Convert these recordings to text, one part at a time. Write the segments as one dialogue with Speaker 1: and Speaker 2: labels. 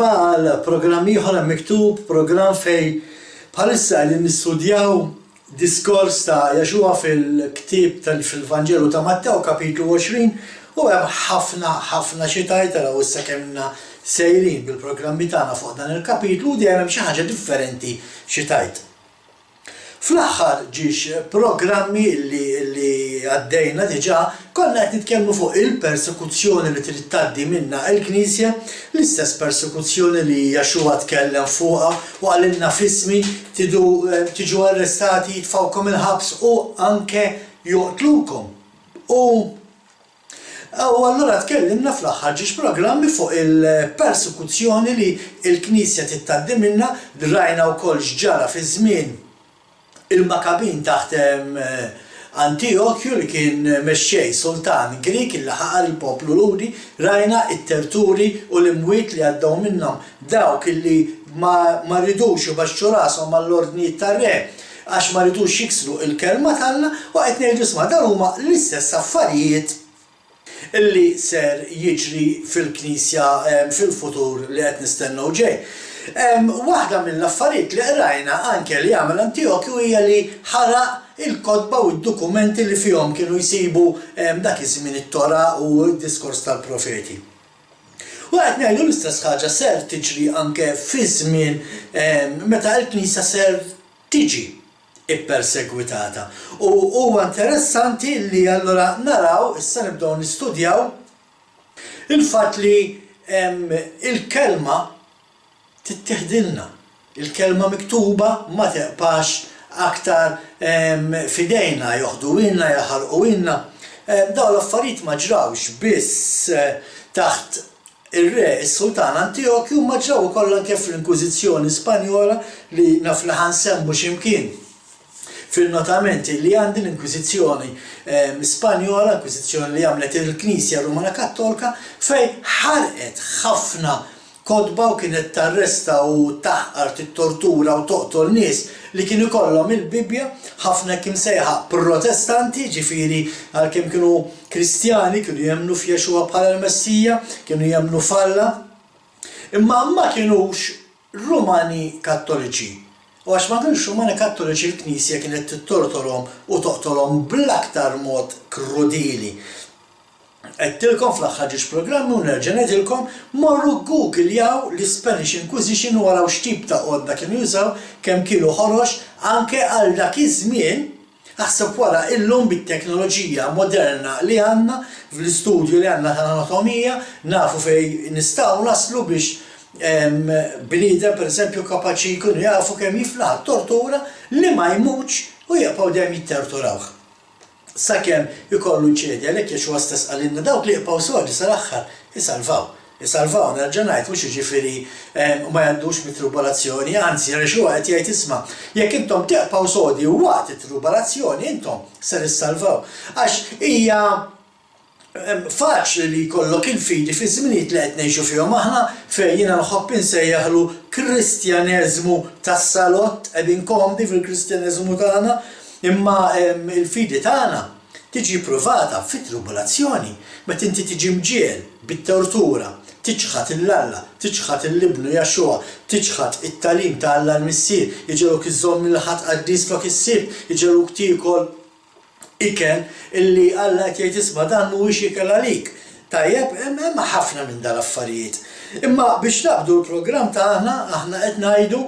Speaker 1: Merħba għal programm ieħor hemm miktub, programm fejn bħalissa li nistudjaw diskors ta' Jaxua fil-ktieb fil-Vanġelu ta' Mattew kapitlu 20 u hemm ħafna xi tajt taraw issa kemmna sejrin bil-programmi tagħna fuq dan il-kapitlu u dejjem hemm xi ħaġa differenti xi tajt. Fl-aħħar ġiex programmi li għaddejna diġà konna qed nitkellmu fuq il-persekuzzjoni li trid tgħaddi minnha l-Knisja, l-istess persekuzzjoni li Jaxua tkellem fuqha u għalilna f'ismi tiġu arrestati, jitfawkom il-ħabs u anke joqtlukom. U allura tkellimna fl-aħħar ġiex programmi fuq il-persekuzzjoni li l-Knisja trid tgħaddi minnha, rajna wkoll x'ġara fi żmien il-Makabin taħt Antiochju li kien mexxej sultan Grik li ħaqar il-poplu ludi, rajna it-terturi u l-imwiet li għaddew minnhom dawk li ma ridux ibaxxu rashom mal-ordnijiet tar-re għax ma ridux jiksru il-kelma tagħna u qed ngħidu isma' dan huma l-istess affarijiet illi ser jiġri fil-Knisja fil-futur li qed nistennew ġej. Waħda mill-affarijiet li rajna anke li jagħmel Antiochju hija li ħaraq il-kotba u d-dokumenti li fihom kienu jsibu dak iż-żmien it-Tora u d-diskors tal-profeti. U qed ngħidu l-istess ħaġa ser tiġri anke fi żmien meta l-Knisja ser tiġi ippersegwitata. U huwa interessanti li allura naraw issa nibdew nistudjaw il-fatt li il-kelma tittieħdilna. Il-kelma miktuba ma teqpax aktar fidejna, joħduwilna, jaħarquwilna. Dawn l-affarijiet ma ġrawx biss taħt ir-re is-Sultan Antiochju ma ġraw ukoll anke fl-Inkwiżizzjoni Spanjola li naf li ħansemmu x'imkien fil-notamenti li għandi l-Inkwiżizzjoni Spanjola, Inkwiżizzjoni li għamlet il-Knisja Rumana Kattolika fejn ħarqet ħafna kodba u kienet tarresta u taħqar tit-tortura u toqtol nies li kienu kollhom il-Bibja, ħafna kim sejħa protestanti, ġifieri għalkemm kienu Kristjani, kienu jemmnu f'Jaxua bħala l-Messija, kienu jemmnu f'Alla, imma ma kienux Rumani Kattoliċi. U għax ma kienux Rumani Kattoliċi l-Knisja kienet tittortolhom u toqtolhom bl-aktar mod krudili. Għedtilkom fl-aħħar ġiex programmi u nerġa' ngħidilkom morru Googlejaw l-Spanish Inquisition u waraw x'tip ta' għodda kienu jużaw kemm kienu ħorox anke għal dak iż-żmien aħseb wara illum bit-teknoloġija moderna li għandna fl-istudju li għandna tal-anatomija nafu fejn nistgħu naslu biex bniedem pereżempju kapaċi jkunu jafu kemm jiflaħ tortura li ma jmutx u jibqgħu dejjem jitterturawh. Sakemm ikollu ċedja għalhekk Jaxua stess qalilna dawk li jibqgħu sodi sal-aħħar isalvaw nerġa' ngħid mhux jiġifieri ma jgħaddux mit-tribolazzjoni, anzi Jaxua qed jgħid isma' jekk intom tibqgħu sodi waqt it-tribolazzjoni intom ser issalvaw. Għax hija faċli li jkollok il-fidi fi żminijiet li qed ngħixu fihom aħna fejn jiena nħobb insejjaħlu Kristjaneżmu tas-salott qegħdin komdi fil-Kristjaneżmu tagħna. Imma il-fidi tagħna tiġi provata fit-tribolazzjoni, meta inti tiġi mġiel bit-tortura, tiċħad il-Alla, tiċħad il-Libnu Jaxua, tiċħad it-talim ta' Alla l-Missier, jiġeluk iżomm il-ħadd qaddis flok is-sibt, jiġeluk tiekol ikel illi Alla qed jgħid isma' dan mhuwiex ikel għalik. Tajjeb, hemm ħafna minn dal-affarijiet. Imma biex nabdu l-programm tagħna aħna qed ngħidu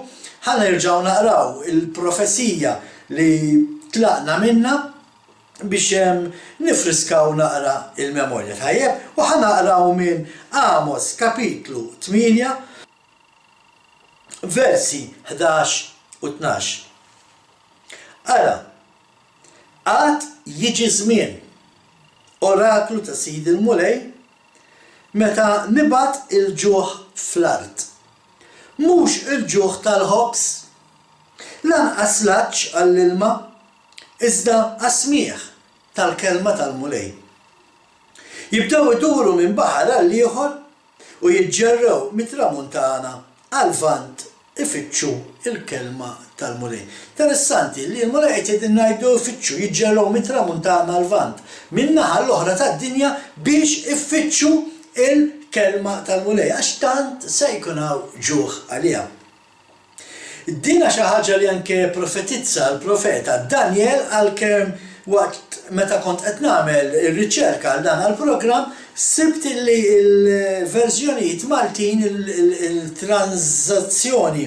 Speaker 1: ħanerġgħu naqraw il-profezija li tlaqna minna biex nifriskaw naqra il-memorja tajjeb u ħanaqraw minn Amos kapitlu 8 versi 11 u 12. Ara, għad jiġi żmien oraklu ta' Sid il-Mulej meta nibgħat il-ġuħ fl-art. Mhux il-ġuħ tal-ħobs lanqas laċċ għall-ilma iżda għasmieħ tal-kelma tal-Mulej. Jibdew iduru minn baħar għal ieħor u jiġġerrew mit-tramuntana għal-vant ifittxu il-kelma tal-Mulej. Interessanti li l-Mulej qed ngħidu ifittxu jiġġerrew mit-tramuntana għal-vant min-naħa l-oħra tad-dinja biex ifittxu il il-kelma tal-mulej, għax tant se jkun hawn ġuħ għaliha. Dina xi ħaġa li anke profetizza l-profeta Daniel għalkemm waqt meta kont qed nagħmel ir-riċerka għal dan għall-programm sibt li l-verżjonijiet Maltin il-translazzjoni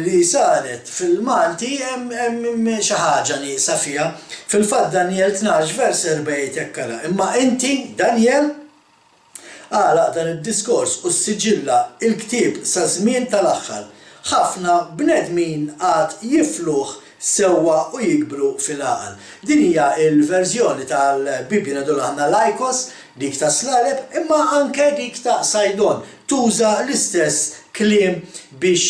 Speaker 1: li saret fil-Malti hemm xi ħaġa nieqsa fiha. Fil-fatt Daniel 12 vers 4 jekkara. Imma inti Daniel għalaq dan id-diskors u s-siġilla il-ktieb sa żmien tal-aħħar. Ħafna bnedmin għad jifluħ sewwa u jikbru fil-għaqal. Din hija l-verżjoni tal-Bibja ngħidu aħna Laikos, dik ta' Slaleb, imma anke dik ta' Sajdon. Tuża l-istess kliem biex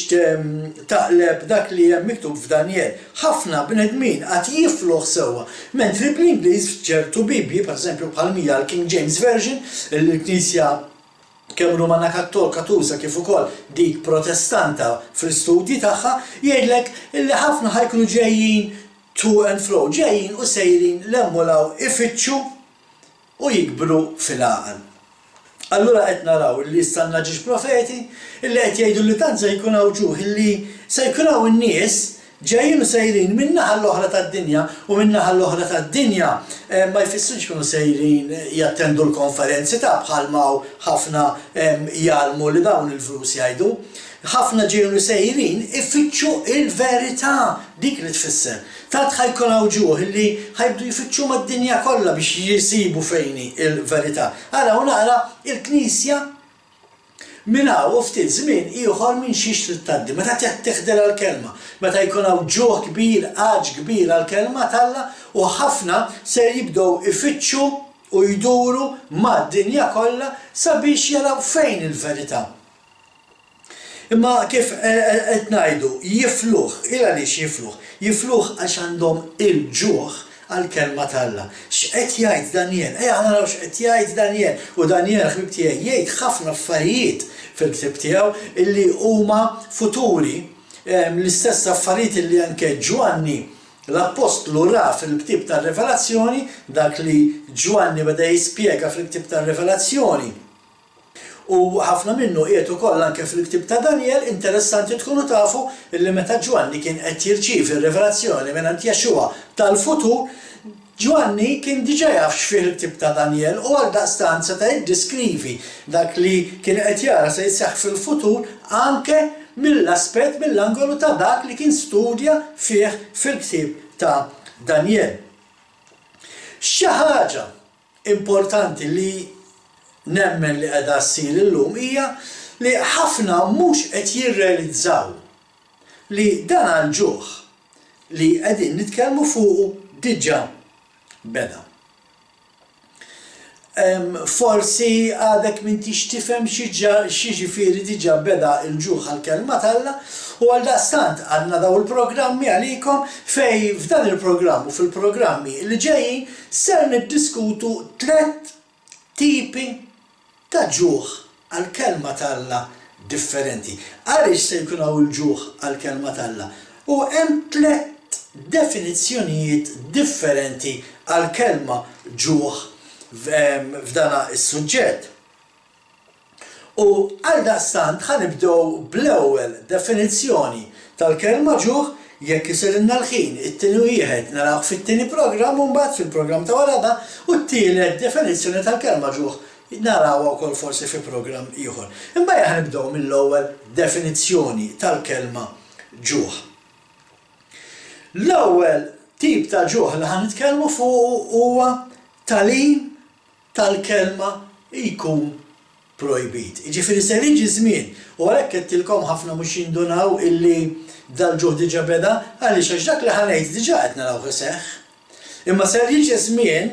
Speaker 1: taqleb dak li hemm miktub f'Daniel. Ħafna bnedmin qed jifluħ sewwa. Mentri bl-Ingliż f'ċertu Bibji, pereżempju bħal mija l-King James Version, il-Knisja kemm Rumana Kattolika tuża kif ukoll dik Protestanta fl-istudji tagħha, jgħidlek li ħafna ħajkunu ġejjin to and fro, ġejjin u sejrin l-emmulaw ifittxu u jikbru fil-għaqal. Allura qed naraw li stanna ġiex profeti illi qed jgħidu li tant se jkun hawn ġuħ illi se jkun hawn in-nies ġejjin u sejrin min-naħa l-oħra tad-dinja u min-naħa l-oħra tad-dinja ma jfissirx kienu sejrin jattendu l-konferenzi ta' bħalma ħafna jgħalmu li dawn il-flus jgħidu. Ħafna ġejjin sejrin ifittxu il-verità dik li tfisser. Tant ħajkun hawn ġuħ illi ħajbdu jfittxu mad-dinja kollha biex jisibu fejni il-verità. Ara u naqra il-Knisja minn hawn ftit żmien ieħor minn xiex trid tgħaddi, meta teħdel għall-kelma, meta jkun hawn ġuħ kbir, għaġ kbir għall-kelma talla u ħafna se jibdew ifittxu u jduru mad-dinja kollha sabiex jaraw fejn il-verità. Imma kif qed ngħidu jifluħ, il għaliex jifluħ? Jifluħ għax għandhom il-ġuħ għall-kelma talla. X'qed jgħid Daniel? Naraw x'qed jgħid Daniel. U Daniel ħbib tiegħi jgħid ħafna affarijiet fil-ktieb tiegħu illi huma futuri l-istess affarijiet illi anke Ġwanni l-Apostlu ra fil-ktieb tar-Revelazzjoni, dak li Ġwanni beda jispjega fil-ktieb tar-Revelazzjoni. U ħafna minnu qiegħed ukoll anke fil-ktieb ta' Daniel, interessanti tkunu tafu illi meta Ġwanni kien qed jirċievi r-revelazzjoni mingħand Jexua tal-futur, Ġwanni kien diġà jaf x'fih il-ktieb ta' Daniel u għaldaqstant seta' jiddeskrivi dak li kien qed jara se jseħħ fil-futur anke mill-aspett mill-angolu ta' dak li kien studja fih fil-ktieb ta' Daniel. Xi ħaġa importanti li nemmen li qiegħda ssir illum hija li ħafna mhux qed jirrealizzaw li dan għall-ġuħ li qegħdin nitkellmu fuqu diġà beda. Forsi għadek m'intix tifhem xi ġifieri diġà beda l-ġuħ għall-kelma talla u għaldaqstant għandna dawn il-programmi għalikom fejn f'dan il-programm u fil-programmi li ġejjin ser niddiskutu 3 tipi ta' ġuħ għall-kelma talla differenti. Għaliex se jkun hawn il-ġuħ għall-kelma talla? U hemm 3 definizzjonijiet differenti għall-kelma ġuħ f'dana is-suġġett. U għaldaqstant ħanibdew bl-ewwel definizzjoni tal-kelma ġuħ jekk isirna l-ħin, it-tieni wieħed narawh fit-tieni programm u mbagħad fil-programm ta' wara u t-tielet definizzjoni tal-kelma ġuħ naraw ukoll forsi fi programm ieħor. Imma ħanibdew mill-ewwel definizzjoni tal-kelma ġuħ. L-ewwel tip ta' ġuħ li ħanitkellmu fuq huwa tagħlim tal-kelma jkun projbit. Jiġifieri se jiġi żmien u għalhekk qedtilkom ħafna mhux jindunaw illi dal-ġuħ diġà beda għaliex għax dak li ħanejt diġà qed narawh iseħħ. Imma se jiġi żmien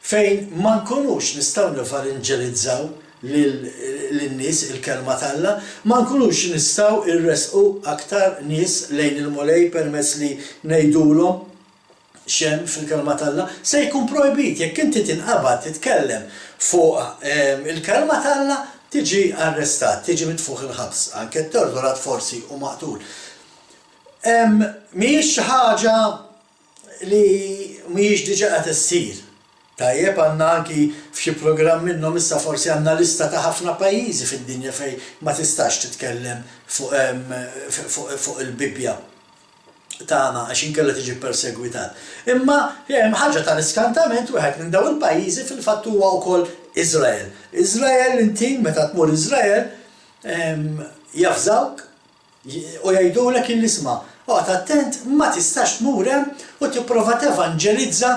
Speaker 1: fejn ma nkunux nistgħu nifarinġelizzaw lin-nies il-kelma talla, ma nkunux nistgħu irresqu aktar nies lejn il-mulej permezz li ngħidulhom xem fil-kelma talla, se jkun projbit jekk inti tinqabad titkellem fuq il-kelma talla tiġi arrestat, tiġi mitfuħ il-ħabs, anke torturat forsi u maqtul. Mhijiex xi ħaġa li mhijiex diġà qed issir. Tajjeb għandna anki f'xi programm minnhom issa forsi għandna lista ta' ħafna pajjiżi fid-dinja fejn ma tistax titkellem fuq il-Bibja tagħna għax inkella tiġi persegwitat. Imma ħaġa tal-iskantament wieħed minn dawn il-pajjiżi fil-fatt huwa wkoll Iżrael. Iżrael inti meta tmur Iżrael jafżawk u jgħidulek il-isma' oqgħod attent ma tistax tmur hemm u tipprova tevanġelizza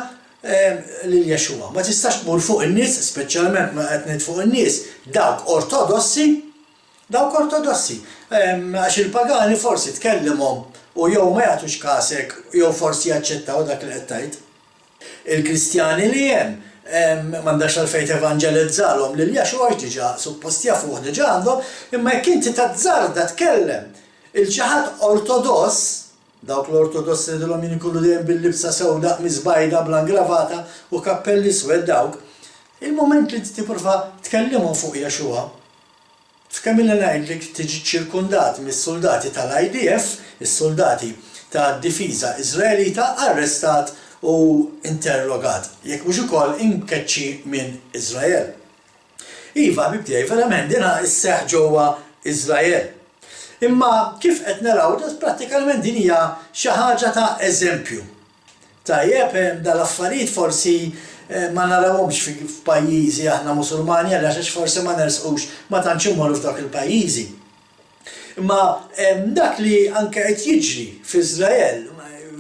Speaker 1: lil Jexua. Ma tistax tmur fuq in-nies, speċjalment ma qed ngħid fuq in-nies, dawk ortodossi, għax il-pagani forsi tkellimhom u jew ma jagħtux kasek jew forsi jaċċettaw dak li qed tgħid. Il-Kristjani li hemm m'għandax għalfejn tevanġelizzalhom lil Jexua diġà suppost jafuh diġà għandhom, imma jekk inti tazzarda tkellem il-xi ħadd ortodoss, dawk l-ortodossi li l-om jinkullu dejjem bil-libsa sewda miżbajda bla gravata u kappelli swed dawk, il-moment li tipprova tkellimhom fuq Jexua, f'kemm ilha ngħidlek tiġi ċirkundat mis-soldati tal-IDF, is-soldati tad-difiża Iżraelita arrestat u interrogat, jekk mhux ukoll inkeċċi minn Iżrael. Iva, bibdej verament dina isseħħ ġewwa Iżrael. Imma kif qed naraw prattikalment din hija xi ħaġa ta' eżempju. Tajjeb dal-affarijiet forsi ma narawhomx f'pajjiżi aħna Musulmani għaliex forsi ma nersqux ma tantx immorru f'dak il-pajjiżi. Imma dak li anke qed jiġri f'Iżrael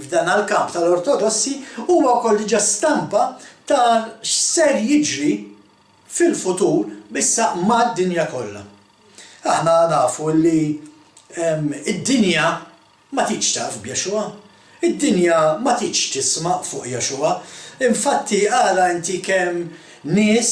Speaker 1: f'dan il-kamp tal-Ortodossi huwa wkoll diġà stampa ta' x'ser jiġri fil-futur bissa mad-dinja kollha. Aħna nafu li id-dinja ma tiġ taf b'Jexua, id-dinja ma tiġ tisma' fuq Jexua. Infatti ara inti kemm nies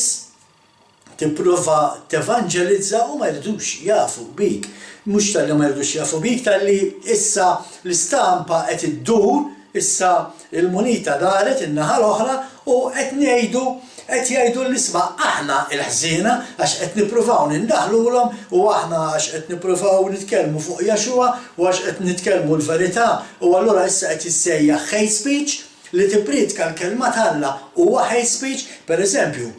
Speaker 1: tipprova tevanġelizza u ma jridux jafu bik. Mhux tal-li ma jridux jafu bik, tal-li issa l-istampa qed iddur, issa il-munita daret in-naħa l-oħra u qed jgħidu l-isma' aħna il-ħżiena għax qed nippruvaw nindaħlulhom u aħna għax qed nippruvaw nitkellmu fuq Jexua u għax qed nitkellmu l-verità u allura issa qed issejjaħ hate speech li tippridka l-kelma tagħna huwa hate speech, pereżempju,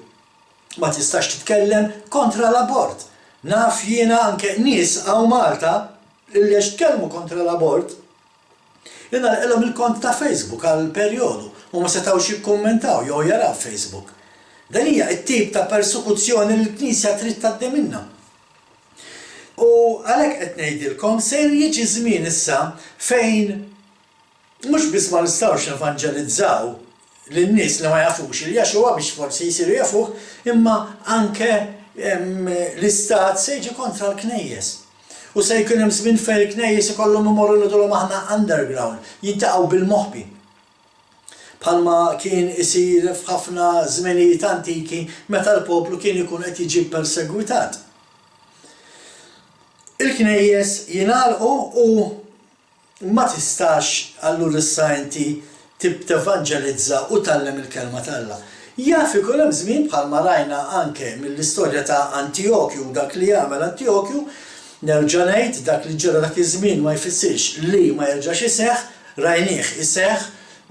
Speaker 1: ma tistax titkellem kontra l-abort. Naf jiena anke nies hawn Malta li tkellmu kontra l-abort jiena nagħlqilhom il-kont ta' Facebook għal perjodu u ma setgħux jikkummentaw jew jaraw Facebook. Dan hija t-tip ta' persekuzzjoni li l-Knisja trid tgħaddi minnha. U għalhekk qed ngħidilkom se jiġi żmien issa fejn mhux biss ma nistgħux nevanġelizzaw lin-nies li ma jafux il-Jexua biex forsi jsiru jafuh, imma anke l-istat se jiġi kontra l-knejjes. U se jkun hemm żmien fejn il-knejjes ikollhom imorru nidulhom aħna underground, jintaqgħu bil-moħħbi. Bħalma kien isir f'ħafna żminijiet antiki meta l-poplu kien ikun qed jiġi persegwitat. Il-knejjes jingħalqu u ma tistax allura issa inti tevanġelizza u tallem il-kelma tagħha. Jaf ikun hemm żmien bħalma rajna anke mill-istorja ta' Antiochju dak li jagħmel Antiochju, nerġa' ngħid dak li ġara dak iż-żmien ma jfissirx li ma jerġax iseħħ, rajnieh iseħħ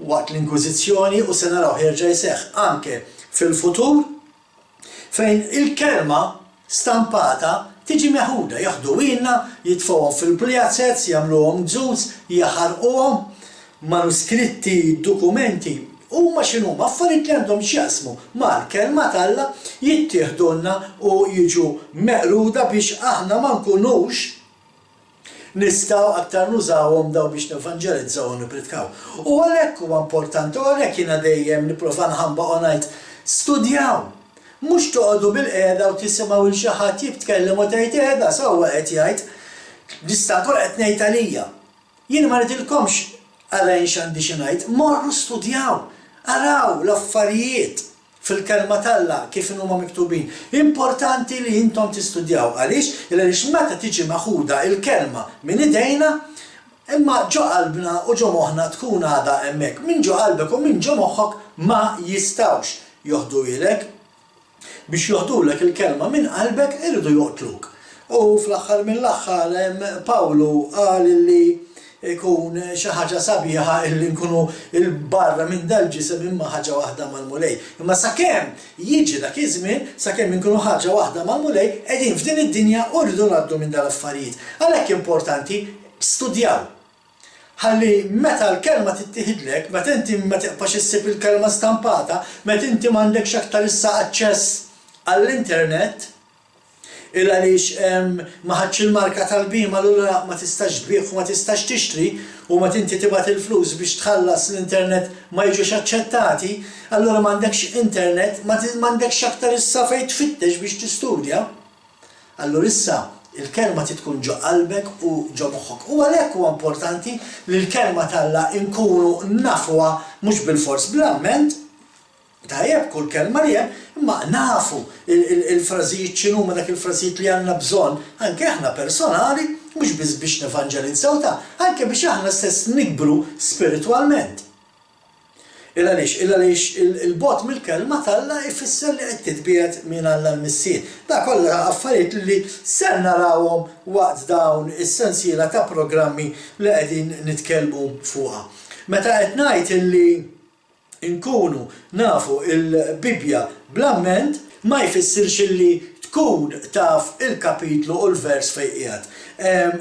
Speaker 1: waqt l-Inkwiżizzjoni u se naraw jerġa' jseħħ anke fil-futur fejn il-kelma stampata tiġi meħuda, jaħdu ilna, jitfgħuhom fil-pjazzezz, jagħmluhom żuz, jaħarquhom, manuskritti, dokumenti, huma x'inhuma affarijiet li għandhom x'jaqsmu mal-kelma tagħha jittieħdulna u jiġu meqruda biex aħna ma nkunux nistgħu aktar nużawhom daw biex nevanġelizzaw u nipritkaw. U għalhekk huwa importanti, u għalhekk jiena dejjem nipprova nħabbaq u ngħid studjaw. Mhux toqgħodu bil-qiegħda u tisimgħu lil xi ħadd jitkellem u tgħid qiegħda sewwa qed jgħid distator qed ngħid għalija. Jien ma rridilkomx għalejn x'għandi xi ngħid, morru studjaw, araw l-affarijiet fil-kelma tagħha kif huma miktubin. Importanti li intom tistudjaw għaliex meta tiġi maħuda il-kelma minn idejna imma ġo qalbna u ġo moħħna tkun għadha hemmhekk. Min ġo qalbek u min ġo moħħok ma jistgħux joħdu ilek biex joħdulek il-kelma minn qalbek iridu joqtluk. U fl-aħħar mill-aħħar Pawlu qal li ikun xi ħaġa sabiħa illi nkunu il-barra minn dal-ġisem imma ħaġa waħda mal-mulej. Imma sakemm jiġi dak iż-żmien, sakemm inkunu ħaġa waħda mal-mulej, qegħdin f'din id-dinja u rridu ngħaddu minn dal-affarijiet. Għalhekk importanti studjaw. Ħalli meta l-kelma tittieħidlek, meta inti ma tiqpax issib il-kelma stampata, meta inti m'għandekx aktar issa aċċess għall-internet, għaliex ma ħadx il-marka tal-biem allura ma tistax tbieħ u ma tistax tixtri u ma tinti tibgħat il-flus biex tħallas l-internet ma jiġux aċċettati, allura m'għandekx internet, ma m'għandekx aktar issa fejn tfittex biex tistudja. Allura issa il-kelma tkun ġo qalbek u ġo moħħok. U għalhekk huwa importanti li l-kelma talla nkunu nafuha mhux bil-fors bl-amment, tajjeb kull kelma li hemm, imma nafu il-frażijiet x'inhuma dak il-frażijiet li għandna bżonn, anke aħna personali, mhux biss biex nevanġelizzaw anke biex aħna stess nikbru spiritwalment. Għaliex il-bot mill-kelma talla ifisser li qed titbiegħed minn Alla l-Missier. Da kollha affarijiet li se narawhom waqt dawn is-sensiela ta' programmi li qegħdin nitkellmu fuqha. Meta qed ngħid illi nkunu nafu il-Bibja bl-amment ma jfissirx illi tkun taf il-kapitlu u l-vers fejn qiegħed.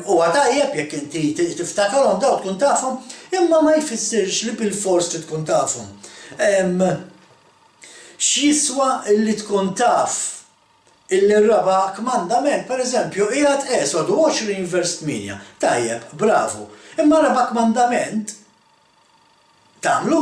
Speaker 1: U tajjeb jekk inti tiftakarhom daw tkun tafhom, imma ma jfissirx li bil-fors tkun tafhom. X'jiswa illi tkun taf il-raba' kmandament, pereżempju, qiegħed Esodu 20 vers 8. Tajjeb, bravu. Imma raba' kmandament tagħmlu?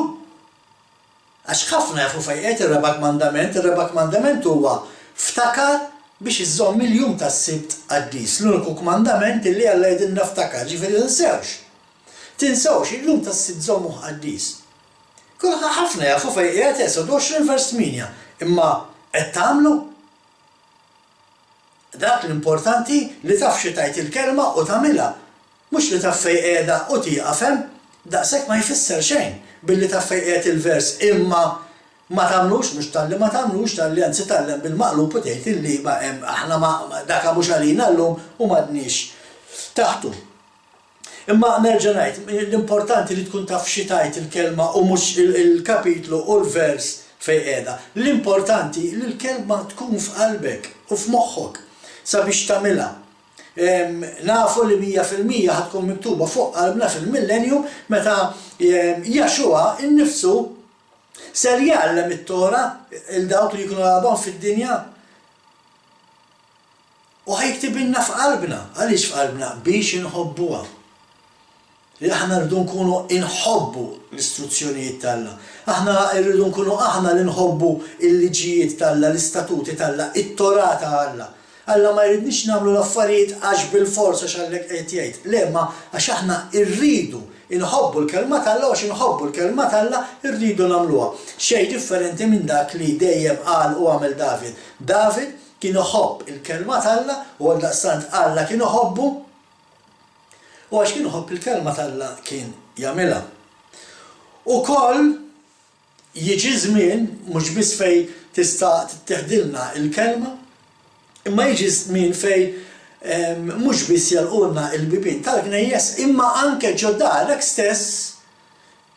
Speaker 1: Għax ħafna jafu fejn qiegħed ir-raba' kmandament, ir-raba' kmandament huwa ftakar biex iżomm il-jum tas-sibt qaddis. L-uniku kmandament illi Alla jgħidilna ftakar, ġifieri tinsewx. Tinsewx il-jum tas-sibt żommuh qaddis. Kulħa ħafna jafu fejn qiegħed Esodu 20 vers 8, imma qed tagħmlu? Dak l-importanti li taf xi tgħid il-kelma u tagħmilha, mhux li taf fejn qiegħda u tieqaf hemm, daqshekk ma jfisser xejn billi taf fejn qiegħed il-vers imma ma tagħmlux mhux talli ma tagħmlux talli anzi tallem bil-maqlub u tgħid illi aħna dak mhux għalina llum u m'għadniex taħtu. Imma nerġa' ngħid, l-importanti li tkun taf xi tgħid il-kelma u mhux il-kapitlu u l-vers fejn qiegħda. L-importanti li l-kelma tkun f'qalbek u f'moħħok sabiex tagħmilha. Nafu li 100% ħadkun miktuba fuq qalbna fil-millennium meta Jaxua innifsu ser jgħallem it-Tora il-dawk li jkunu għabhom fid-dinja. U ħajktibilna f'qalbna. Għaliex f'qalbna? Biex inħobbuha. Aħna rridu nkunu inħobbu l-istruzzjonijiet tagħna. Aħna rridu nkunu aħna li nħobbu il-liġijiet tagħna, l-istatuti tagħna, it-Tora ta' Alla. Alla ma jridniex nagħmlu l-affarijiet għax bil-fors għax għallek qed jgħid. Le ma għax aħna rridu inħobbu l-kelma tagħna u għax inħobbu l-kelma tagħna rridu nagħmluha. Xejn differenti minn dak li dejjem qal u għamel David. David kien iħobb il-kelma tagħna u għaldaqstant Alla kien iħobbu u għax kien iħobb il-kelma tagħna kien jagħmilha. Ukoll jiġi żmien mhux biss fejn tista' titteħdilna il-kelma, imma jiġi żmien fejn mhux biss jalqulna l-bibien tal-knejjes, imma anke ġo darek stess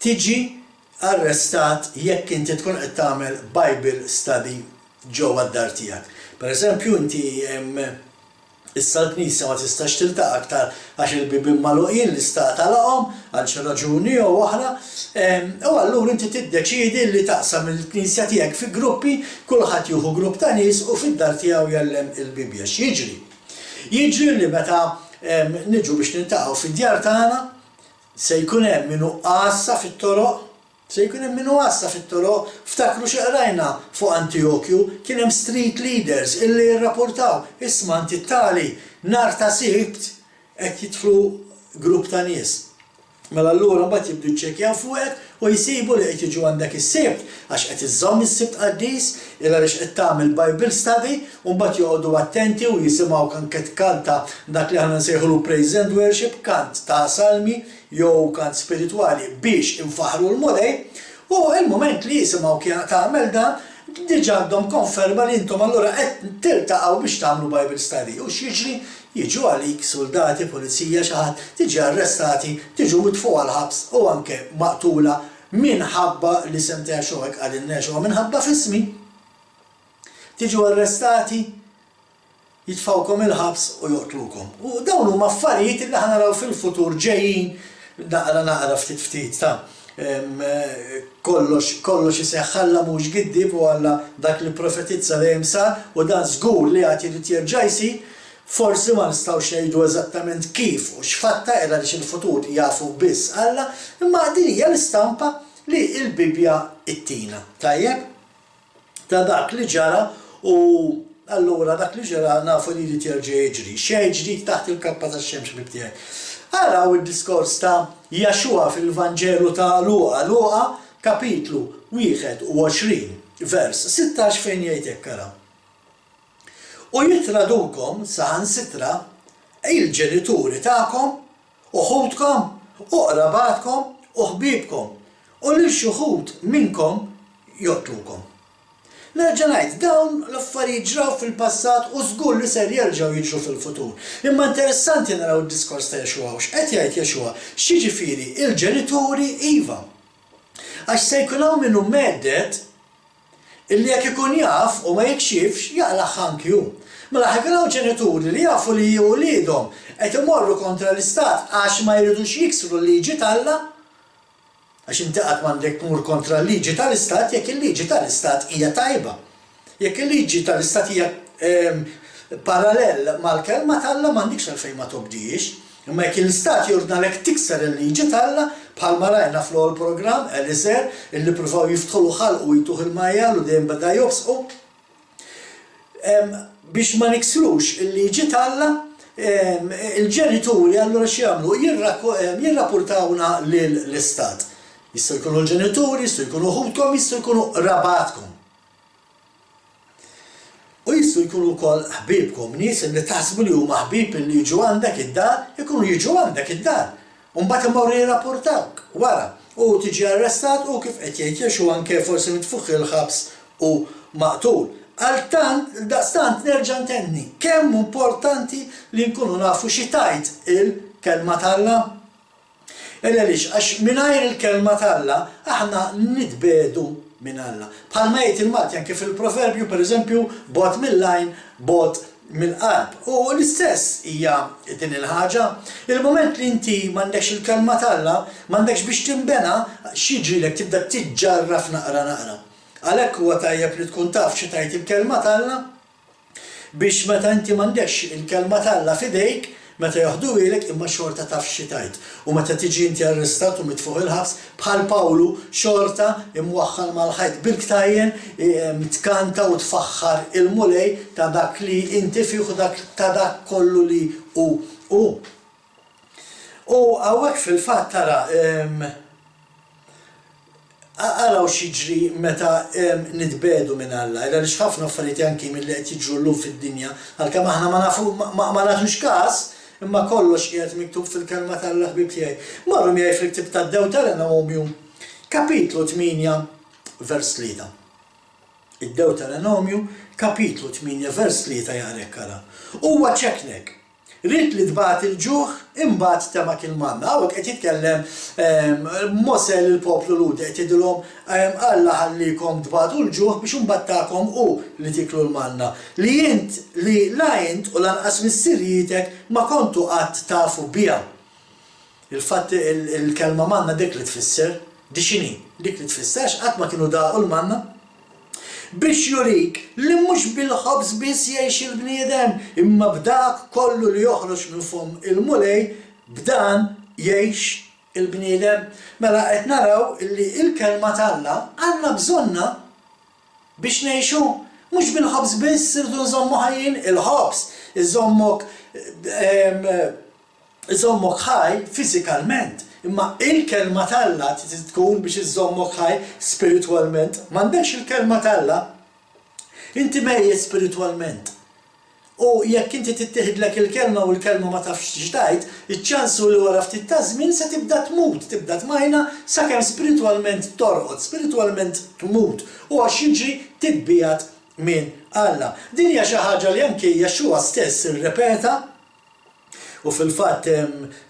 Speaker 1: tiġi arrestat jekk inti tkun qed tagħmel Bible study ġewwa d-dar tiegħek. Pereżempju inti issa l-Knisja ma tistax tiltaqa' aktar għax il-bibien magħluqin l-istat tagħlaqhom għal xi raġuni jew oħra, u allura inti tiddeċiedi li taqsam il-Knisja tiegħek fi gruppi, kulħadd jieħu grupp ta' nies u fid-dar tiegħu jgħallem il-Bibja. X'jiġri? Jiġri li meta niġu biex niltaqgħu fid-djar tagħna se jkun hemm min qassa fit-toroq, ftakru xi qrajna fuq Antiokkju, kien hemm street leaders illi rrapportaw isma' inti tali nhar ta' Sibt qed jidħlu grupp ta' nies. Mela allura mbagħad jibdu jċekkjaw fuqek u jsibu li qed jiġu għandek is-Sibt għax qed iżomm is-Sibt qaddis għaliex qed tagħmel Bible study u mbagħad joqogħdu attenti u jisimgħu kanke tkanta dak li aħna nsejħulu praise and worship, kant ta' salmi jew kant spiritwali biex infaħru l-modej, u il-moment li jisimgħu kien tagħmel dan diġà għandhom konferma li intom allura qed tiltaqgħu biex tagħmlu Bible study. U x'jiġri jiġu għalik soldati, pulizija, xi ħadd tiġi arrestati, tiġu mitfu għal-ħabs u anke maqtula minħabba li semteha xogħek għal-innex u minħabba fismi. Tiġu arrestati, jitfawkom il-ħabs u joqtlukom. U dawn huma affarijiet li ħanaraw fil-futur ġejjin naqra ftit ta' kollox iseħħalla mhux giddib u għalla dak li profetizza dejjem sar u dan żgur li għad irid jerġa' jsir, forsi ma nistgħux ngħidu eżattament kif u x'fatta era li il-futur jafu biss Alla, imma din hija l-istampa li l-Bibja ittina. Tajjeb? Ta' dak li ġara u allura dak li ġara nafu li jrid jerġa' jiġri. Xejn ġdid taħt il-kappa tax-xemx bibtiegħi. Araw id-diskors ta' Jaxua fil-Vanġelu ta' Luqa, kapitlu 21, vers 16 fejn jgħid hekk araw. U jitradukom saħansitra il-ġenituri tagħkom, uħudkom, u qrabatkom, u ħbiebkom, u lil xi wħud minnkom joqtlukom. Nerġa' ngħid, dawn l-affarijiet ġraw fil-passat u żgur li ser jerġgħu jiġru fil-futur. Imma interessanti naraw id-diskors ta' Jaxua u x'qed jgħid Jaxua, x'jiġifieri il-ġenituri iva. Għax se jkun hawn minnu meddet illi jekk ikun jaf u ma jikxifx jaqlaħ anki hu. Mela ħajkun hawn ġenituri li jafu li wliedhom qed imorru kontra l-istat għax ma jridux jiksru l-liġi tal-Alla. Għax inti qatt m'għandek tmur kontra l-liġi tal-istat jekk il-liġi tal-istat hija tajba. Jekk il-liġi tal-istat hija parallel mal-kelma tal-Alla m'għandikx għalfejn ma tobdix. Imma jekk l-istat jordnalek tikser il-liġi tal-Alla bħalma rajna fl-ewwel programm Eliser illi pruvaw jiftħu ħalqu jtuħ il-majjal u dejjem beda jobsqu. Biex ma niksrux il-liġi tal-Alla, il-ġenituri allura x'jagħmlu jirrapportawna lill-istat. Jistgħu jkunu l-ġenituri, jistgħu jkunu ħudkom, jistgħu jkunu rabatkom. U jistgħu jkunu wkoll ħbiebkom, nies li taħsbu li huma ħbieb li jiġu għandek id-dar, ikunu jiġu għandek id-dar. U mbagħad imorru jirrapportawk wara u tiġi arrestat u kif qed jgħid Jaxua anke forsi mitfuħ il-ħabs u maqtul. Daqstant nerġa' ntenni kemm importanti li nkunu nafu xi tajt il-kelma tal-Alla. Għaliex, għax mingħajr il-kelma tal-Alla aħna nitbedu minn Alla. Bħalma jgħid il-Malti anke fil-proverbju pereżempju bot mill-lajn, bot mill-qalb. U l-istess hija din il-ħaġa. Il-moment li inti m'għandekx il-kelma tal-Alla, m'għandekx biex timbena x'jiġrilek tibda tiġġarraf naqra. Għalhekk huwa tajjeb li tkun taf xi tajt il-kelma tal-Alla biex meta inti m'għandekx il-kelma tal-Alla f'idejk, meta joħdu ilek imma xorta taf xi tajt. U meta tiġi inti arrestat u mitfuq il-ħabs bħal Pawlu xorta imwaħħal mal-ħajt bil-ktajjen tkanta u tfaħħar il-mulej ta' dak li inti fih u ta' dak kollu li hu. U hawnhekk fil-fatt tara araw xiġri meta nitbedu minn Alla, għaliex ħafna affarijiet anki milli qed jiġru llum fid-dinja, għalkemm aħna ma nagħtux każ, imma kollox qiegħed miktub fil-kelma tal-Alla ħbieb tiegħi. Marru miegħi fil-ktieb tad-Deuteronomju, kapitlu 8, vers 3. Id-Deuteronomju, kapitlu 8, vers 3 jarek ara. Huwa ċeknek. Rid li tbagħat il-ġuħ, imbagħad temak il-manna. Hawnhekk qed jitkellem Mosè lill-poplu Ludi qed jgħidilhom Alla ħallikom tbagħtu l-ġuħ biex imbagħad tagħkom hu li tiklu l-manna. Li la int u lanqas missirietek ma kontu qatt tafu biha. Il-fatt il-kelma manna dik li tfisser, di x'inhi? Dik li tfisserx qatt ma kienu daqgħu l-manna. Biex jurik li mhux bil-ħobż biss jgħix il-bniedem, imma b'dak kollu li joħroġ minn fum il-mulej, b'dan jgħix il-bniedem. Mela qed naraw li l-kelma tal-Alla għandna bżonna biex ngħixu. Mhux bil-ħobż biss irdu nżommu ħajjin il-ħobż, iżommok ħaj fiżikalment. Imma il-kelma tal-Alla tkun biex iżommok ħaj spiritualment. M'għandekx il-kelma tal-Alla, inti mejjed spiritualment. U jekk inti tittieħidlek il-kelma u l-kelma ma tafx x'tajt, iċ-ċansu li wara ftit ta' żmien se tibda tmut, tibda tmajna sakemm spiritualment torqod, spiritualment tmut. U għax jiġri titbijat minn Alla. Din hija xi ħaġa li anke Jaxua stess irrepeta U fil-fatt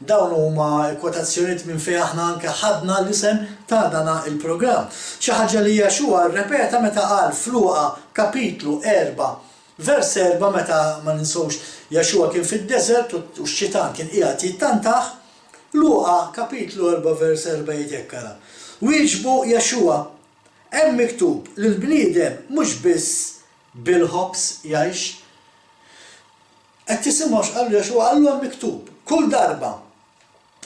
Speaker 1: dawn huma kwotazzjonijiet minn fejn aħna anke ħadna l-isem ta' dana il-programm. Xi ħaġa li Jaxua rrepeta meta qal f'Luqa kapitlu 4 vers 4 meta ma ninsewx Jaxua kien fid-deżert u x-xitan kien qiegħed jittantaħ, Luqa kapitlu 4 vers 4 jitekkara. Wieġbu Jaxua, hemm miktub li l-bniedem mhux biss bil-ħobs jgħix. Qed tisimgħu x'qal Jaxua qallu hemm miktub. Kull darba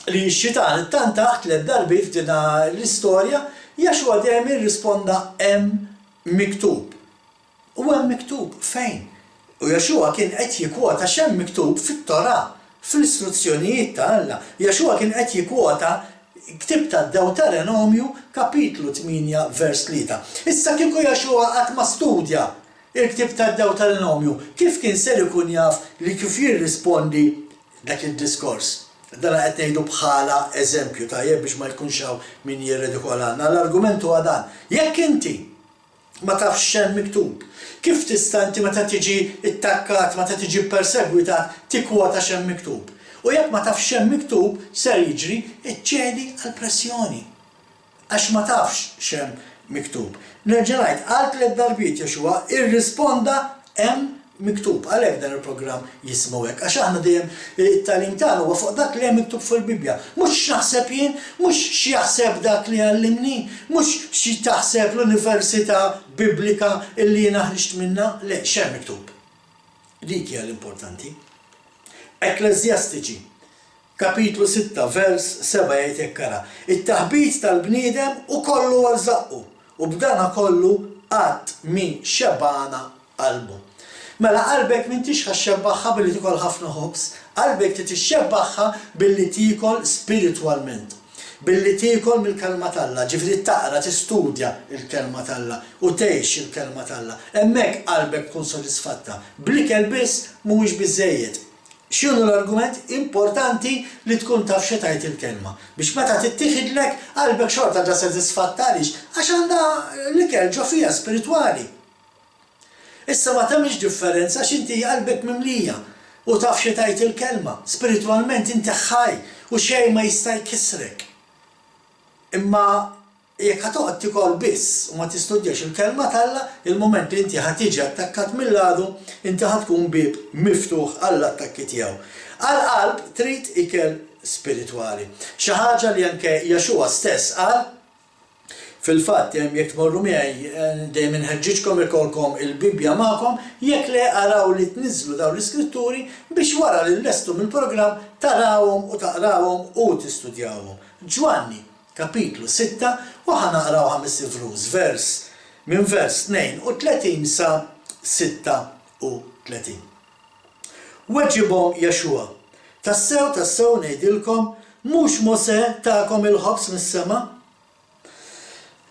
Speaker 1: li x-xitan ittantaħ 3 darbiet f'dina l-istorja, Jaxua dejjem jirrisponda hemm miktub. U hemm miktub fejn? U Jaxua kien qed jikkwota x'hemm miktub fit-Torah, fl-istruzzjonijiet ta' Alla. Jaxua kien qed jikkwota ktib ta' Deuteronomju kapitlu 8 vers 3. Issa kieku Jaxua qatt ma studja il-ktib ta' Deuteronomju, kif kien ser ikun jaf li kif jirrispondi dak id-diskors? Dan qed ngħidu bħala eżempju tajjeb biex ma jkunx hawn min jirredikolanna. L-argument huwa dan. Jekk inti ma tafx x'hemm miktub, kif tista' inti meta tiġi ittakkat, meta tiġi persegwitat, tikkwota x'hemm miktub? U jekk ma tafx x'hemm miktub, ser jiġri iċċedi għall-pressjoni. Għax ma tafx x'hemm miktub. Nerġa' ngħid qal 3 darbiet Jaxua irrisponda hemm miktub. Għalhekk dan il-programm jismu hekk. Għax aħna dejjem it-tagħlim tagħna huwa fuq dak li hemm miktub fil-Bibja. Mhux x'naħseb jien, mhux x'jaħseb dak li għallimni, mhux xi taħseb l-Università Biblika illi jiena ħriġt minnha, le x'hemm miktub. Dik hija l-importanti. Ekklesjastiċi, kapitlu 6, vers 7 jitekkara. It-taħbit tal-bniedem u kollu għal zaqqu, u b'dana kollu qatt min xebana qalbu. Mela qalbek min tixħa xebbaħħa billi tikol ħafna ħobs, qalbek tixxebbaħħa billi tikol spiritualment, billi tikol mill-kelma talla, ġifri taqra, tistudja il-kelma talla u tgħix il-kelma talla. Hemmhekk qalbek tkun sodisfatta. Bl-ikel biss mhuwiex biżżejjed. X'inhu l-argument? Importanti li tkun taf xi tgħid il-kelma. Biex meta tittieħidlek qalbek xorta ġa sodisfatt għaliex għax għandha l-ikel ġo fiha spiritwali. Issa ma tagħmilx differenza x'inti qalbek mimlija u taf xi tgħid il-kelma. Spiritwalment inti ħaj u xejn ma jista' jkissrek. Imma jekk ħatoqgħod tikol biss u ma tistudjax il-kelma talla, il-mument li inti ħatiġi attakkat mill-għadu, inti ħatkun bib miftuħ għall-attakki tiegħu. Għall-qalb trid ikel spiritwali. Xi ħaġa li anke Jaxua stess qal, fil-fatt jekk tmorru miegħi dejjem inħeġġiġkom ikolkom il-Bibja magħkom, jekk le araw li tniżlu dawn l-iskritturi biex wara li llestu mill-programm tarawhom u taqrawhom u tistudjawhom. Ġwanni kapitlu 6 u ħanaqraw 5 frus, minn vers 32 sa 36. Weġibhom Jaxua, tassew ngħidilkom mhux Mose tagħkom il-ħobs mis-sema?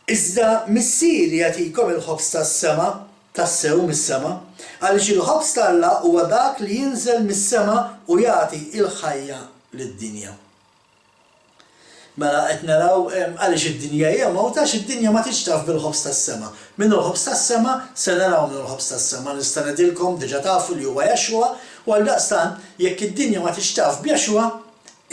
Speaker 1: Iżda missier jagħtikom il-ħobs tas-sema, tassew mis-sema, għaliex il-ħobs tal-Alla huwa dak li jinżel mis-sema u jagħti il-ħajja lid-dinja. Mela qed naraw għaliex id-dinja hija mawtax id-dinja ma tixtaf bil-ħobs tas-sema. Minnu l-ħobs tas-sema se naraw minnu l-ħobs tas-sema. Nista' ngħidilkom diġà tafu li huwa Jaxua u għaldaqstant jekk id-dinja ma tixtaf b'Jaxua,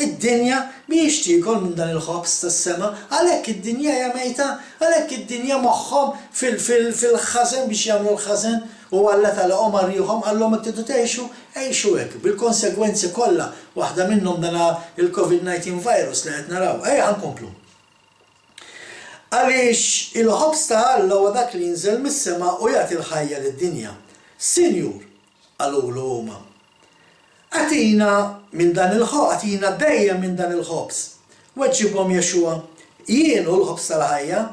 Speaker 1: id-dinja mhijiex tiekol minn dan il-ħobs tas-sema, għalhekk id-dinja hija mejta, għalhekk id-dinja moħħhom fil-ħażen biex jagħmlu l-ħażen u Alla talaqhom arriħhom għallhom ittidu tgħixu għejxu hekk bil-konsegwenzi kollha waħda minnhom dan il-COVID-19 virus li qed naraw. Ejja nkomplu. Għaliex il-ħobs ta' Alla huwa dak li jinżel mis-sema u jagħti l-ħajja lid-dinja. Sinjur, qalulu huma. Għatina minn dan il-ħobs, għatina dejjem minn dan il-ħobs. Weġġibhom Jaxua, jien hu l-ħobs tal-ħajja,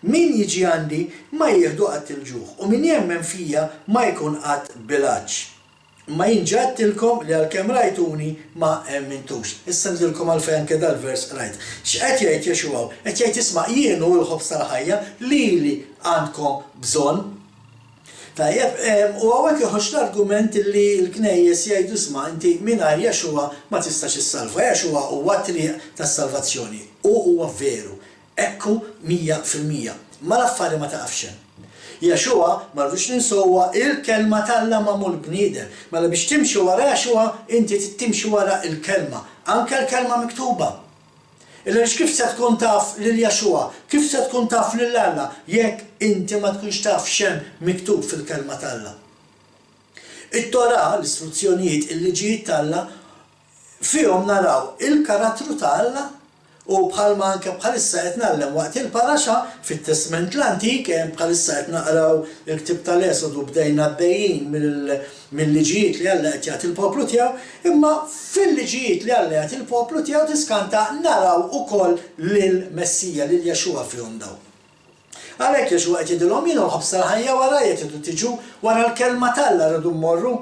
Speaker 1: min jiġi għandi ma jieħdu qatt il-ġuħ u min jemmen fija ma jkun qatt bilanċ. Ma jinġattilkom li għalkemm rajtuni ma emmintux. Issa nidilkom għalfejn anke dal-vers rajt. X'qed jgħid Jaxua? Qed jgħid isma' jien hu l-ħobs tal-ħajja li għandkom bżonn. Tajjeb, u għawek joħoġ l-argument li l-knejjes jgħidu isma' inti mingħajr Jaxua ma tistax issalva. Jaxua huwa triq tas-salvazzjoni u huwa veru. Ekku 100%. Ma l-affari ma taqafx hemm. Jaxua marrux ninsowa il-kelma tal-Alla magħmul bniedem. Mela biex timxi wara Jaxua inti timxi wara il-kelma, anke l-kelma miktuba. Illa kif se tkun taf lil Jaxua, kif se tkun taf lil Alla jekk inti ma tkunx taf x'hemm miktub fil-kelma tal-Alla. It-Torah, l-istruzzjonijiet, il-liġijiet tal-Alla fihom naraw il-karattru tal-Alla u bħalma anke bħalissa qed nagħllem waqt il-paraxa fit-Testament l-Antik hemm bħalissa qed naqraw il-Ktieb tal-Esodu bdejna għaddejjin mill-liġijiet li Alla qed jagħti il-poplu tiegħu, imma fil-liġijiet li Alla jagħti il-poplu tiegħu tiskanta naraw ukoll lill-Messija lil Jaxua fihom dawn. Għalhekk Jaxua qed jgħidilhom jien ħobs tal-ħajja warajja tridu tiġu wara l-kelma tal-Alla rridu mmorru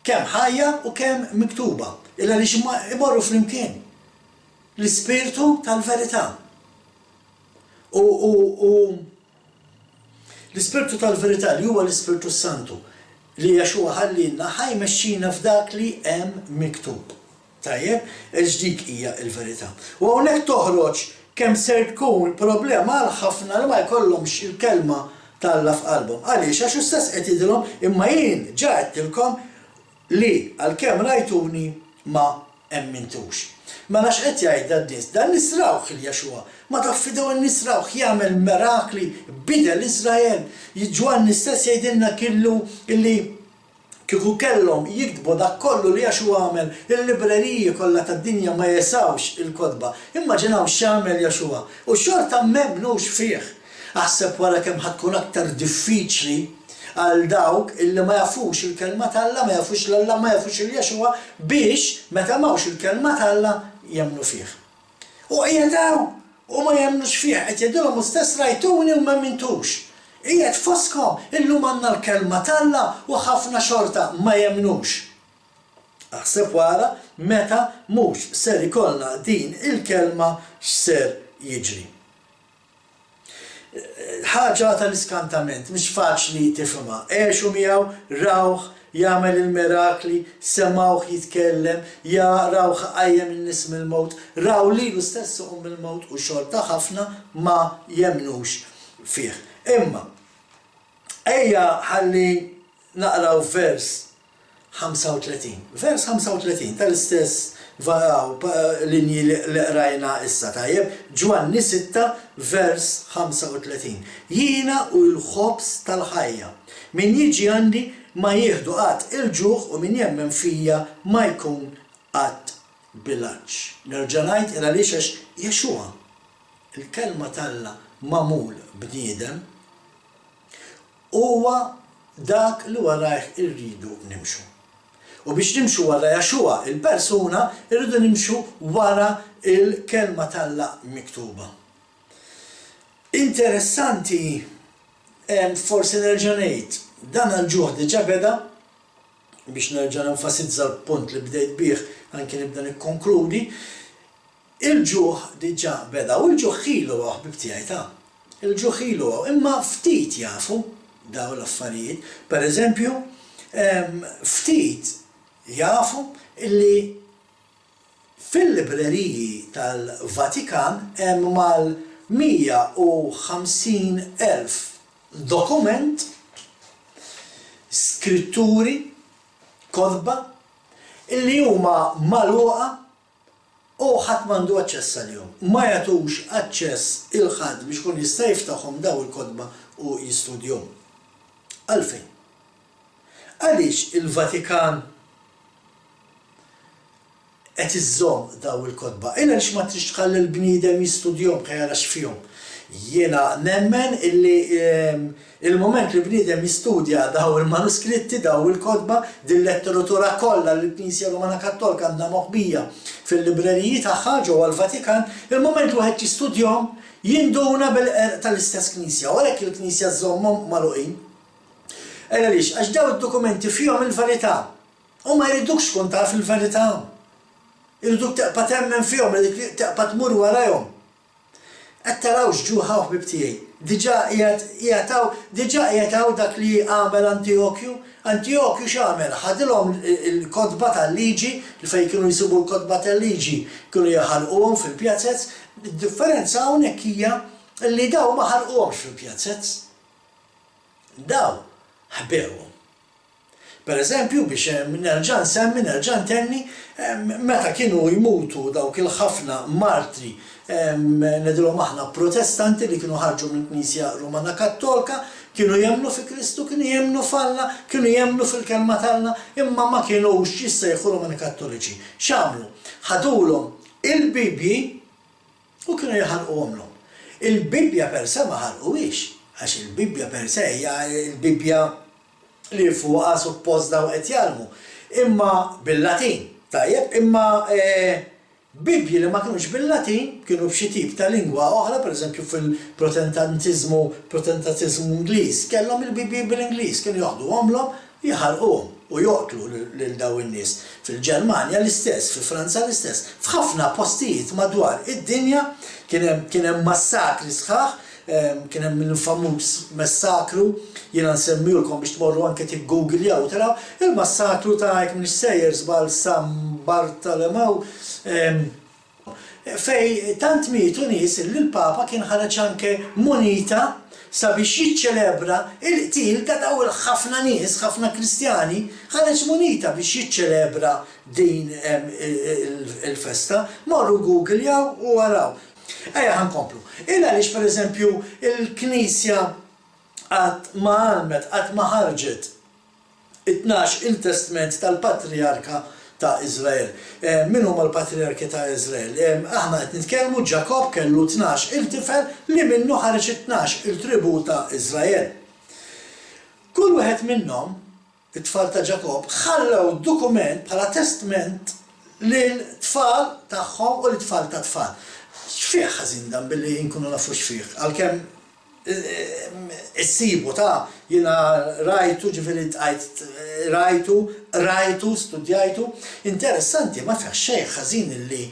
Speaker 1: kemm ħajja u kemm miktuba. Illa li imorru flimkien. L-ispirtu tal-verità. U l-ispirtu tal-verità li huwa l-Ispirtu Santu li Jaxua ħallilna ħajmexxina f'dak li hemm miktub. Tajjeb, dik hija l-verità. U hawnhekk toħroġ kemm ser tkun problema għal ħafna li ma jkollhomx il-kelma tal-Alla f'qalbhom. Għaliex għax stess qed jgħidilhom imma jien ġa qedtilkom li għalkemm rajtuni ma emmintux. Ma nax qed jgħid dan-nies, dan nisrawh il-Jaxua, ma taffidew nisrawh jagħmel mirakli, bidel Iżrael. Ġwanni stess jgħidilna killu illi kieku kellhom jiktbu dak kollu li Jaxua għamel, il-libreriji kollha tad-dinja ma jesawx il-kotba. Immaġinaw x'għamel Jaxua u xorta m'emmnux fih. Aħseb wara kemm ħadkun aktar diffiċli għal dawk illi ma jafux il-kelma tal-Alla, ma jafux l-Alla, ma jafux il-Jaxua biex meta mawx il-kelma tal-Alla jemnu fih. U qiegħdaw u ma jemnux fih, qed jgħidulhom stess rajtuni u ma mintux. Qiegħed foskhom illum għandna l-kelma tal-Alla u ħafna xorta ma jemnux. Aħseb wara meta mhux ser ikollna din il-kelma x'ser jiġri. Ħaġa tal-iskantament, mhux faċli tifhimha. Għexu miegħu rawh jagħmel il-mirakli, semawh jitkellem, rawh qajjem in-nies mill-mewt, raw lilu stess uqum mill-mewt u xorta ħafna ma jemnux fih. Imma ejja ħalli naqraw vers 35. Vers 35 tal-istess linji li qrajna issa tajjeb, Ġwanni 6 vers 35. Jiena u l-ħobs tal-ħajja. Min jiġi għandi ma jieħdu qatt il-ġuħ u min jemmen fija ma jkun qatt bilanċ. Nerġa' ngħid għaliex għax Jaxua il-kelma tal-Alla magħmul bniedem huwa dak li warajh irridu nimxu. U biex nimxu wara Jaxua il-persuna, irridu nimxu wara il-kelma tal-Alla miktuba. Interessanti, forsi nerġa' ngħid, dan il-ġuħ diġà beda, biex nerġa' nenfasizza l-punt li bdejt bih anke nibda nikkonkludi, il-ġuħ diġà beda u l-ġuħ ilu ħbib tiegħi ta'. Il-ġuħ ilu imma ftit jafu daw l-affarijiet. Pereżempju, ftit jafu illi fil-libreriji tal-Vatikan hemm mal-150,000 dokument, skritturi, kodba, illi huma magħluqa u ħadd m'għandu aċċess għalihom. Ma jagħtux aċċess il-ħadd biex ikun jista' jiftaħhom daw il-kodba u jistudjhom. Għalfejn? Għaliex il-Vatikan qed iżżomm daw il-kodba. Illa għaliex ma trix tħalli l-bniedem jistudjhom ħajarax fihom. Jiena nemmen illi il-moment li bniedem jistudja daw il-manuskritti, daw il-kodba, din letteratura kollha li l-Knisja Rumana Kattolika għandha moħbija fil-libreriji tagħha ġewwa l-Vatikan, il-moment li wieħed jistudjhom jinduna bil-qerq tal-istess Knisja, u għalhekk il-Knisja żommhom magħluqin. Għaliex, għax daw id-dokumenti fihom il-verità. U ma jridux tkun taf il-verità. Irriduk teqpa' temmen fihom, teqpa' tmur warahom. Qed taraw x'ġuħa ħbib tiegħi. Diġà qiegħed dak li għamel Antiokju. Antiokju x'għamel? Ħadilhom il-kodba tal-liġi, fejn kienu jsibu l-kodba tal-liġi, kienu jaħarquhom fil-pjazzezz. Id-differenza hawnhekk hija li daw ma ħarquhomx fil-pjazzezz. daw ħbewhom. Per eżempju, biex nerġa' nsemmi, nerġa' ntenni, meta kienu jmutu dawk il-ħafna martri nedilhom aħna protestanti li kienu ħarġu mill-Knisja Rumana Kattolika, kienu jemnu fi Kristu, kienu jemnu f'Alla, kienu jemnu fil-kelma tagħna, imma ma kienux jissejħu Rumani Kattoliċi. X'għamlu? Ħadulhom il-Bibji u kienu jħarquhomlhom. Il-Bibja per se ma ħarquwix, għax il-Bibja per se hija il-Bibja li fuqha suppost daw qed jgħalmu. Imma bil-Latin, tajjeb, imma Bibji li ma kienux bil-Latin kienu b'xi tip ta' lingwa oħra, pereżempju fil-Protestantizmu Ingliż, kellhom il-Bibji bil-Ingliż, kienu jaħduhomlhom jħarquhom u joqtlu lil daw in-nies. Fil-Ġermanja l-istess, fil-Franza l-istess. F'ħafna postijiet madwar id-dinja kien hemm massakri sħaħ, kien hemm il-famuż massakru, jiena nsemmilkom biex tmorru anke tiggoogljaw taraw, il-massakru ta' jekk mhix sejjer żball San Bartolomew fej tant mietu nies li l-Papa kien ħareġ anke munita sabiex jiċċelebra il-qtil ta' daw il-ħafna nies, ħafna Kristjani, ħareġ munita biex jiċċelebra din il-festa. Morru googljaw u waraw. Ejja ħankomplu. Illa għaliex pereżempju il-Knisja qatt ma għalmet, qatt ma ħarġet 12 il-testament tal-Patriarka ta' Izrael. Min huma l-Patriarki ta' Izrael? Aħna qed nitkellmu Ġakob kellu 12 il-tifel li minnu ħareġ 12 il-tribu ta' Izrael. Kull wieħed minnhom, it-tfal ta' Ġakob, ħallew dokument bħala testament lil tfal tagħhom u l-tfal ta' tfal. X'fih ħażin dan billi nkunu nafu x'fih, għalkemm issibu ta' jiena rajtu, ġifieri tqajt rajtu, studjajtu, interessanti ma fih xejn ħażin illi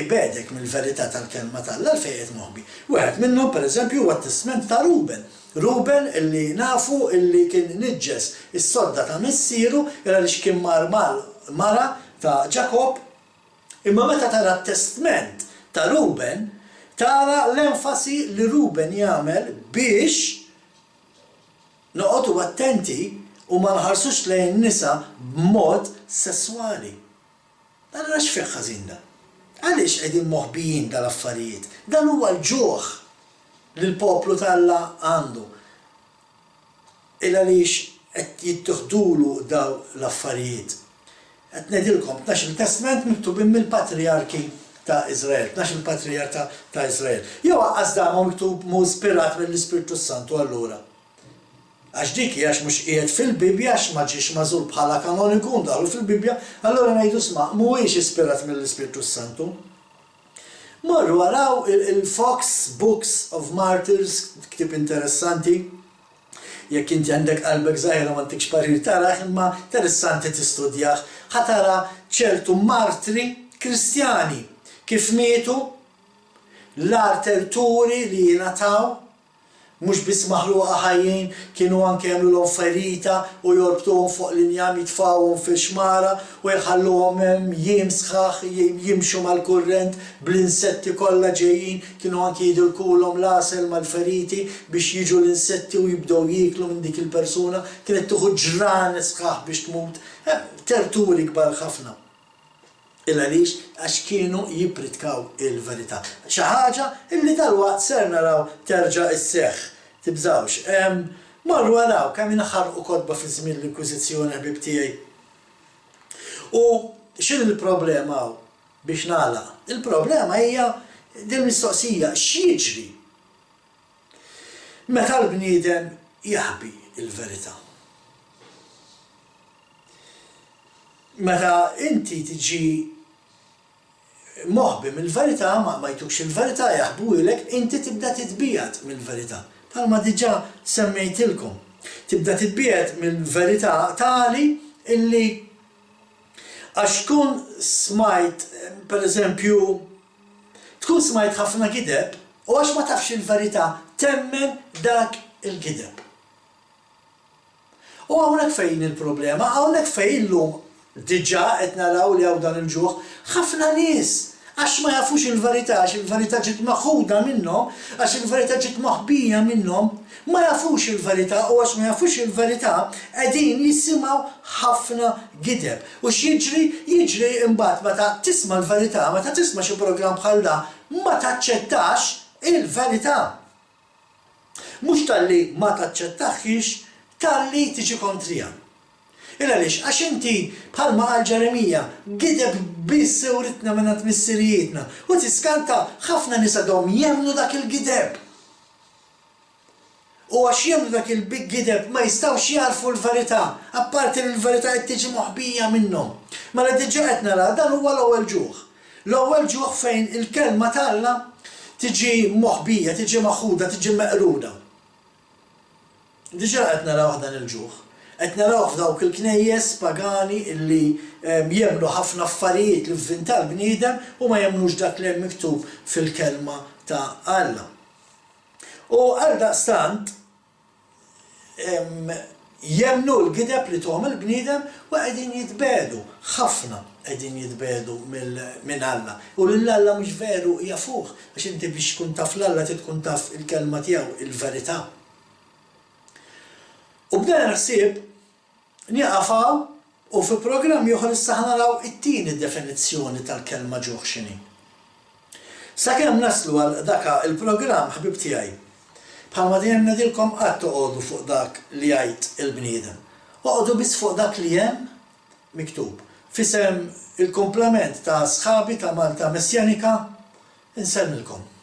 Speaker 1: ibedek mill-verità tal-kelma tal-Alla fejn qed moħbi. Wieħed minnhom pereżempju huwa t-testament ta' Ruben. Ruben illi nafu illi kien niġġes is-sodda ta' missieru għaliex kien mara ta' Ġakob, imma meta tara t-testament ta' Ruben, tara l-enfasi li Ruben jagħmel biex noqogħdu attenti u ma nħarsux lejn nisa b'mod sesswali. Allura x'fih ħażin dan? Għaliex qegħdin moħbijin dal-affarijiet? Dan huwa l-ġuħ li l-poplu talla għandu. Il għaliex qed jittieħdulu daw l-affarijiet. Qed ngħidilkom 12 il-testament miktubin mill-Patriarki ta' Izrael, 12 il-Patriark ta' Izrael. Jew għaqqas dan ma miktub mu ispirat mill-Ispiritu Santu allura. Għax dik għax mhux qiegħed fil-Bibja għax ma ġiex magħżul bħala kanoniku ndaħlu fil-Bibja, allura ngħidu sma' mhuwiex ispirat mill-Ispiritu Santu. Morru waraw il-Fox Books of Martyrs, ktib interessanti, jekk inti għandek qalbek żgħira ma ntikx parir taraħ, imma interessanti tistudjah, ħatara ċertu martri Kristjani kif mietu, l-arterturi li jingħataw, mhux biss maħluqa ħajjin, kienu anke jagħmluhom ferita u jorbtuhom fuq l-injam jitfawhom fil-xmara u jħalluhom jiem sħaħ jimxu mal-kurrent bl-insetti kollha ġejjin, kienu anke jidilkulhom l-asel mal-feriti biex jiġu l-insetti u jibdew jieklu minn dik il-persuna, kienet tieħu ġran sħaħ biex tmut, terturi kbar ħafna. Il-għaliex għax kienu jipritkaw il-verità. Xi ħaġa illi dalwaqt ser naraw terġa' isseħħ, tibżawx. Marru għaraw kemm inħarqu kotba fi żmien l-Inkwiżizzjoni ħbib tiegħi. U x'in il-problema hawn biex nagħlaq? Il-problema hija din mistoqsija x'jiġri meta l-bniedem jaħbi il-verità. Meta inti tiġi moħbi mill-verità ma jtux il-verità jaħbulek, inti tibda titbijat mill-verità. Bħalma diġà semmejtilkom. Tibda titbijat mill-verità tali illi għax tkun smajt, pereżempju, tkun smajt ħafna gideb u għax ma tafx il-verità temmen dak il-gideb. U hawnhekk fejn il-problema, hawnhekk fejn illum diġà qed naraw li hawn dan il-ġuħ ħafna nies Għax ma jafux il-verità, għax il-verità ġiet maħuda minnhom, għax il-verità ġiet maħbija minnhom, ma jafux il-verità u għax ma jafux il-verità qegħdin jisimgħu ħafna gideb. U x'jiġri? Jiġri imbagħad meta tisma' l-verità, meta tisma' xi programm bħal da, ma taċċettax il-verità. Mhux talli ma taċċettaħx, talli tiġi kontrija. Għaliex, għax inti bħalma għal Ġeremija gideb biss sewritna minn missirijietna u tiskanta ħafna nisa dom jemnu dak il-gideb. U għax jemnu dak il-gideb ma jistawx jarfu l-verità, apparti l-verità qed tiġi moħbija minnhom. Mela diġà qed nara dan huwa l-ewwel ġuħ. L-ewwel ġuħ fejn il-kelma tagħna tiġi moħbija, tiġi maħuda, tiġi meqruda. Diġà qed naraw dan il-ġuħ. Qed naraw f'dawk il-knejjes pagani illi jemlu ħafna affarijiet li vvinta l-bniedem u ma jemlux dak li hemm miktub fil-kelma ta' Alla. U għaldaqstant jemnu l-gideb li tuhom il-bniedem u qegħdin jitbedu, ħafna qegħdin jitbedu minn Alla. U lill-Alla mhux veru jafuh, għax inti biex tkun taf l-Alla tkun taf il-kelma tiegħu, il-verità. U b'dan ħsieb nieqafaw u fi programm ieħor issa naraw it-tieni definizzjoni tal-kelma ġuħ x'inhi. Sakemm naslu għal dak il-programm ħbib tiegħi. Bħalma dejjem ngħidilkom qatt toqgħodu fuq dak li jgħid il-bniedem. Oqgħodu biss fuq dak li hemm miktub. Fisem il-komplement ta' sħabi ta' Malta Messjanika insemmilkom.